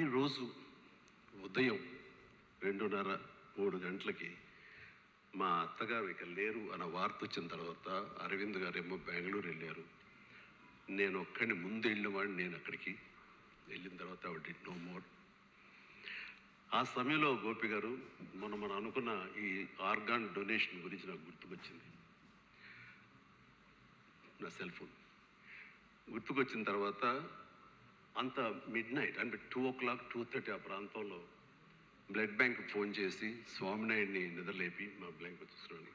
ఈరోజు ఉదయం 2:30-3 గంటలకి మా అత్తగారు ఇక లేరు అన్న వార్త వచ్చిన తర్వాత అరవింద్ గారు ఏమో బెంగళూరు వెళ్ళారు. నేను ఒక్కడిని ముందు వెళ్ళినవాడిని. నేను అక్కడికి వెళ్ళిన తర్వాత ఆవిడ డిడ్ నో మోర్. ఆ సమయంలో గోపి గారు మనం అనుకున్న ఈ ఆర్గాన్ డొనేషన్ గురించి నాకు గుర్తుకొచ్చింది. నా సెల్ ఫోన్ గుర్తుకొచ్చిన తర్వాత అంత మిడ్ నైట్ అంటే 2:00, 2:30 ఆ ప్రాంతంలో బ్లడ్ బ్యాంక్ ఫోన్ చేసి స్వామినాయుడిని నిద్రలేపి మా బ్యాంక్ వచ్చేస్తున్నాను.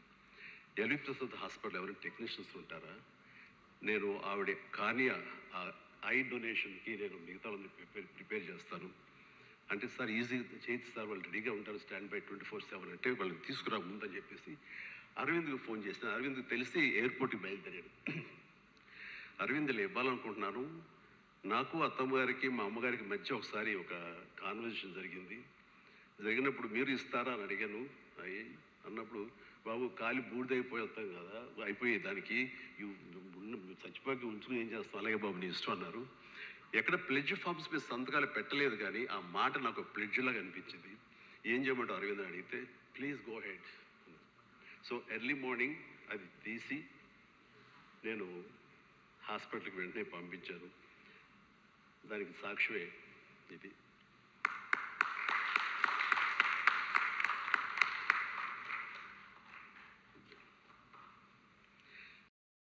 ఎల్వి ప్రసాద్ హాస్పిటల్ ఎవరైనా టెక్నీషియన్స్ ఉంటారా, నేను ఆవిడ కానీ ఐ డొనేషన్కి నేను మిగతా ప్రిపేర్ చేస్తాను అంటే, సార్ ఈజీ చేయొచ్చు సార్, వాళ్ళు రెడీగా ఉంటారు స్టాండ్ బై 24/7 అంటే వాళ్ళని తీసుకురా ముందని చెప్పేసి అరవింద్కి ఫోన్ చేసిన. అరవింద్కి తెలిసి ఎయిర్పోర్ట్కి బయలుదేరాడు. అరవింద్లో ఇవ్వాలనుకుంటున్నాను, నాకు అత్తమ్మ గారికి మా అమ్మగారికి మధ్య ఒకసారి ఒక కాన్వర్జేషన్ జరిగినప్పుడు మీరు ఇస్తారా అని అడిగాను. అన్నప్పుడు బాబు కాలి బూడిదైపోయి వస్తాం కదా, అయిపోయి దానికి చచ్చిపోయి ఉంచుకుని ఏం చేస్తాం, అలాగే బాబు నీ ఇష్టం అన్నారు. ఎక్కడ ప్లెడ్జ్ ఫామ్స్ మీద సంతకాలు పెట్టలేదు, కానీ ఆ మాట నాకు ప్లెడ్జ్ లాగా అనిపించింది. ఏం చేయమంటావు అరవింద్ అడిగితే, please go head. So early morning అది తీసి నేను హాస్పిటల్కి వెంటనే పంపించాను. దానికి సాక్ష్యమే ఇది.